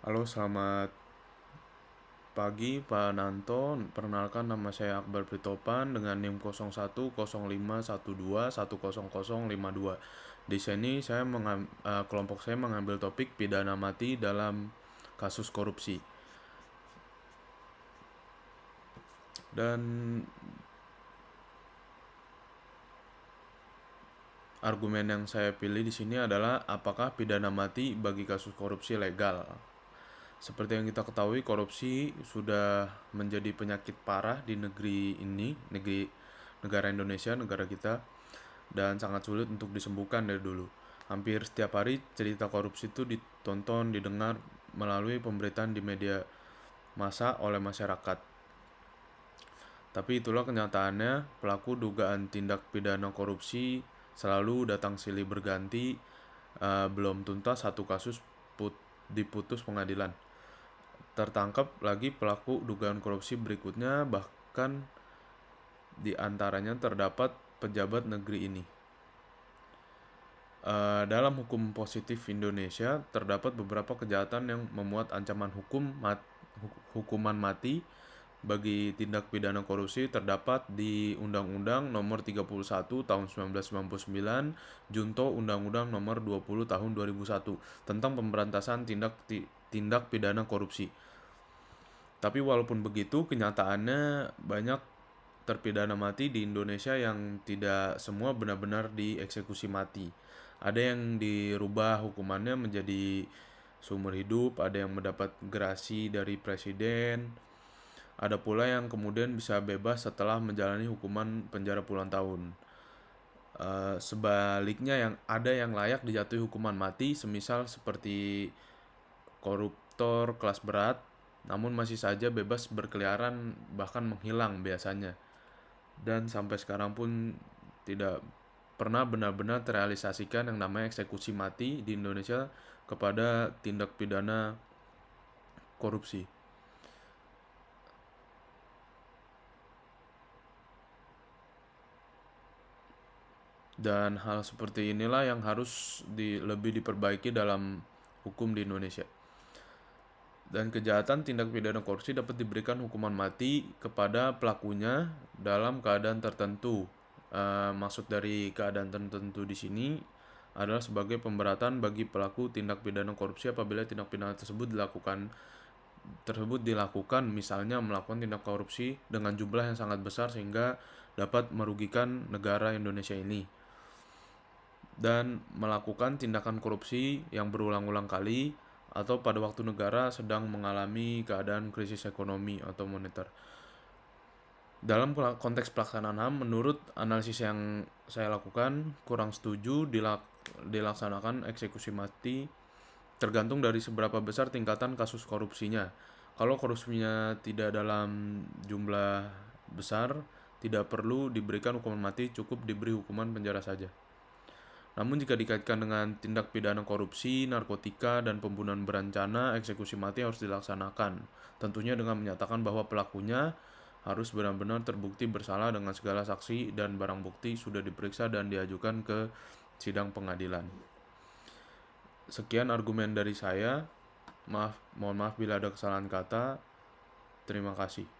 Halo, selamat pagi Pak Nanto. Perkenalkan, nama saya Akbar Pritopan dengan NIM 010512100052. Di sini kelompok saya mengambil topik pidana mati dalam kasus korupsi. Dan argumen yang saya pilih di sini adalah apakah pidana mati bagi kasus korupsi legal? Seperti yang kita ketahui, korupsi sudah menjadi penyakit parah di negara Indonesia, negara kita, dan sangat sulit untuk disembuhkan dari dulu. Hampir setiap hari cerita korupsi itu ditonton, didengar melalui pemberitaan di media massa oleh masyarakat. Tapi itulah kenyataannya, pelaku dugaan tindak pidana korupsi selalu datang silih berganti, belum tuntas satu kasus diputus pengadilan. Tertangkap lagi pelaku dugaan korupsi berikutnya, bahkan di antaranya terdapat pejabat negeri ini. Dalam hukum positif Indonesia terdapat beberapa kejahatan yang memuat ancaman hukuman mati bagi tindak pidana korupsi. Terdapat di Undang-Undang Nomor 31 Tahun 1999, Junto Undang-Undang Nomor 20 Tahun 2001 tentang pemberantasan tindak pidana korupsi. Tapi walaupun begitu, kenyataannya banyak terpidana mati di Indonesia yang tidak semua benar-benar dieksekusi mati. Ada yang dirubah hukumannya menjadi seumur hidup, ada yang mendapat gerasi dari presiden, ada pula yang kemudian bisa bebas setelah menjalani hukuman penjara puluhan tahun. Sebaliknya, ada yang layak dijatuhi hukuman mati, semisal seperti koruptor kelas berat, namun masih saja bebas berkeliaran bahkan menghilang biasanya. Dan sampai sekarang pun tidak pernah benar-benar terrealisasikan yang namanya eksekusi mati di Indonesia kepada tindak pidana korupsi. Dan hal seperti inilah yang harus lebih diperbaiki dalam hukum di Indonesia. Dan kejahatan tindak pidana korupsi dapat diberikan hukuman mati kepada pelakunya dalam keadaan tertentu. Maksud dari keadaan tertentu di sini adalah sebagai pemberatan bagi pelaku tindak pidana korupsi apabila tindak pidana tersebut dilakukan misalnya melakukan tindak korupsi dengan jumlah yang sangat besar sehingga dapat merugikan negara Indonesia ini, dan melakukan tindakan korupsi yang berulang-ulang kali atau pada waktu negara sedang mengalami keadaan krisis ekonomi atau moneter. Dalam konteks pelaksanaan HAM, menurut analisis yang saya lakukan, kurang setuju dilaksanakan eksekusi mati tergantung dari seberapa besar tingkatan kasus korupsinya. Kalau korupsinya tidak dalam jumlah besar, tidak perlu diberikan hukuman mati, cukup diberi hukuman penjara saja. Namun jika dikaitkan dengan tindak pidana korupsi, narkotika, dan pembunuhan berencana, eksekusi mati harus dilaksanakan. Tentunya dengan menyatakan bahwa pelakunya harus benar-benar terbukti bersalah dengan segala saksi dan barang bukti sudah diperiksa dan diajukan ke sidang pengadilan. Sekian argumen dari saya. Mohon maaf bila ada kesalahan kata. Terima kasih.